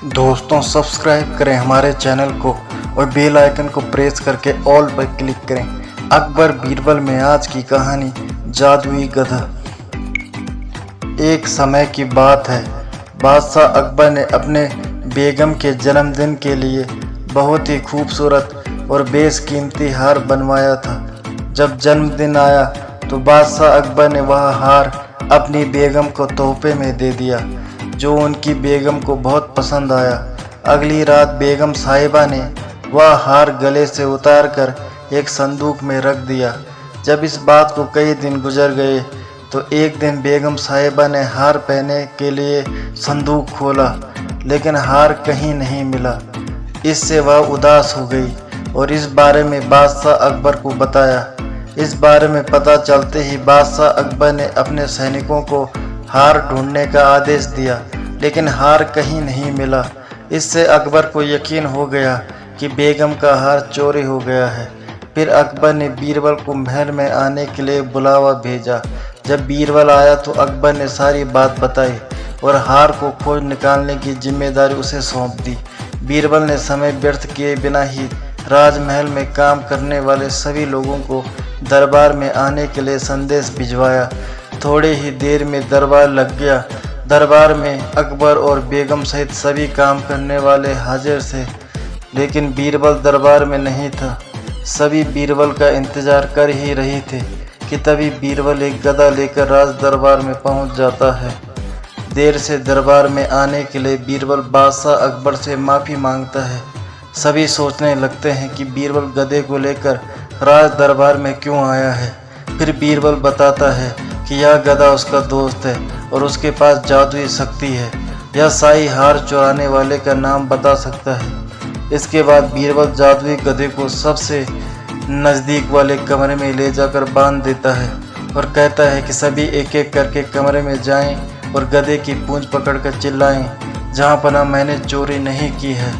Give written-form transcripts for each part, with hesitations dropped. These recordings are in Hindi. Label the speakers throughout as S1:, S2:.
S1: दोस्तों सब्सक्राइब करें हमारे चैनल को और बेल आइकन को प्रेस करके ऑल पर क्लिक करें। अकबर बीरबल में आज की कहानी जादुई गधा। एक समय की बात है, बादशाह अकबर ने अपने बेगम के जन्मदिन के लिए बहुत ही खूबसूरत और बेशकीमती हार बनवाया था। जब जन्मदिन आया तो बादशाह अकबर ने वह हार अपनी बेगम को तोहफे में दे दिया, जो उनकी बेगम को बहुत पसंद आया। अगली रात बेगम साहिबा ने वह हार गले से उतार कर एक संदूक में रख दिया। जब इस बात को कई दिन गुजर गए तो एक दिन बेगम साहिबा ने हार पहनने के लिए संदूक खोला, लेकिन हार कहीं नहीं मिला। इससे वह उदास हो गई और इस बारे में बादशाह अकबर को बताया। इस बारे में पता चलते ही बादशाह अकबर ने अपने सैनिकों को हार ढूंढने का आदेश दिया, लेकिन हार कहीं नहीं मिला। इससे अकबर को यकीन हो गया कि बेगम का हार चोरी हो गया है। फिर अकबर ने बीरबल को महल में आने के लिए बुलावा भेजा। जब बीरबल आया तो अकबर ने सारी बात बताई और हार को खोज निकालने की जिम्मेदारी उसे सौंप दी। बीरबल ने समय व्यर्थ किए बिना ही राजमहल में काम करने वाले सभी लोगों को दरबार में आने के लिए संदेश भिजवाया। थोड़ी ही देर में दरबार लग गया। दरबार में अकबर और बेगम सहित सभी काम करने वाले हाजिर थे, लेकिन बीरबल दरबार में नहीं था। सभी बीरबल का इंतजार कर ही रहे थे कि तभी बीरबल एक गधा लेकर राज दरबार में पहुंच जाता है। देर से दरबार में आने के लिए बीरबल बादशाह अकबर से माफ़ी मांगता है। सभी सोचने लगते हैं कि बीरबल गधे को लेकर राज दरबार में क्यों आया है। फिर बीरबल बताता है कि यह गधा उसका दोस्त है और उसके पास जादुई शक्ति है। यह शाही हार चुराने वाले का नाम बता सकता है। इसके बाद बीरबल जादुई गधे को सबसे नज़दीक वाले कमरे में ले जाकर बांध देता है और कहता है कि सभी एक एक करके कमरे में जाएं और गधे की पूंछ पकड़कर चिल्लाएं, जहां पना मैंने चोरी नहीं की है।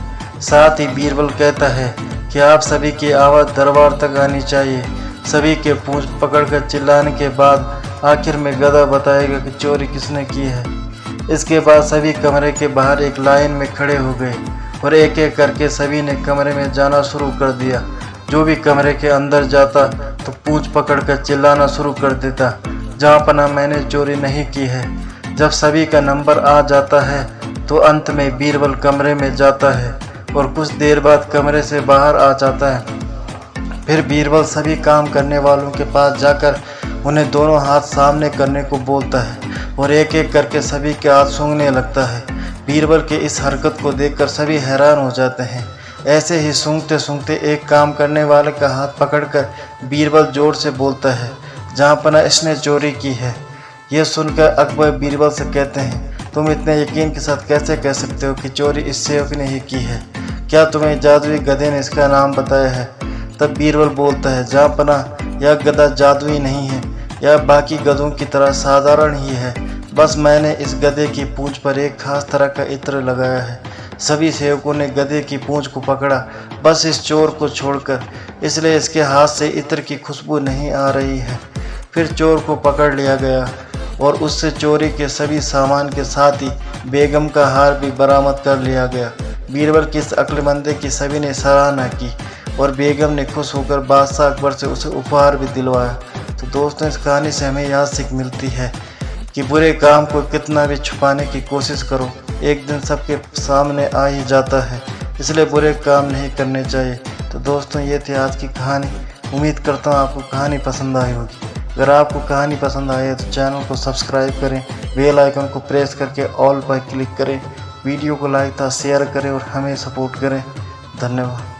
S1: साथ ही बीरबल कहता है कि आप सभी की आवाज़ दरबार तक आनी चाहिए। सभी के पूंछ पकड़कर चिल्लाने के बाद आखिर में गधा बताएगा कि चोरी किसने की है। इसके बाद सभी कमरे के बाहर एक लाइन में खड़े हो गए और एक एक करके सभी ने कमरे में जाना शुरू कर दिया। जो भी कमरे के अंदर जाता तो पूंछ पकड़कर चिल्लाना शुरू कर देता, जहाँ पना मैंने चोरी नहीं की है। जब सभी का नंबर आ जाता है तो अंत में बीरबल कमरे में जाता है और कुछ देर बाद कमरे से बाहर आ जाता है। फिर बीरबल सभी काम करने वालों के पास जाकर उन्हें दोनों हाथ सामने करने को बोलता है और एक एक करके सभी के हाथ सूंघने लगता है। बीरबल के इस हरकत को देखकर सभी हैरान हो जाते हैं। ऐसे ही सूंघते सूंघते एक काम करने वाले का हाथ पकड़कर बीरबल जोर से बोलता है, जहाँ पना इसने चोरी की है। यह सुनकर अकबर बीरबल से कहते हैं, तुम इतने यकीन के साथ कैसे कह सकते हो कि चोरी इस सेवक ने ही की है? क्या तुम्हें जादुई गधे ने इसका नाम बताया है? तब बीरबल बोलता है, जहाँ पना यह गधा जादुई नहीं है, यह बाकी गधों की तरह साधारण ही है। बस मैंने इस गधे की पूंछ पर एक खास तरह का इत्र लगाया है। सभी सेवकों ने गधे की पूंछ को पकड़ा, बस इस चोर को छोड़कर, इसलिए इसके हाथ से इत्र की खुशबू नहीं आ रही है। फिर चोर को पकड़ लिया गया और उससे चोरी के सभी सामान के साथ ही बेगम का हार भी बरामद कर लिया गया। बीरबल की इस अक्लमंदी की सभी ने सराहना की और बेगम ने खुश होकर बादशाह अकबर से उसे उपहार भी दिलवाया। तो दोस्तों, इस कहानी से हमें यह सीख मिलती है कि बुरे काम को कितना भी छुपाने की कोशिश करो, एक दिन सबके सामने आ ही जाता है। इसलिए बुरे काम नहीं करने चाहिए। तो दोस्तों, ये थी आज की कहानी। उम्मीद करता हूँ आपको कहानी पसंद आई होगी। अगर आपको कहानी पसंद आई है तो चैनल को सब्सक्राइब करें, बेल आइकन को प्रेस करके ऑल पर क्लिक करें, वीडियो को लाइक था शेयर करें और हमें सपोर्ट करें। धन्यवाद।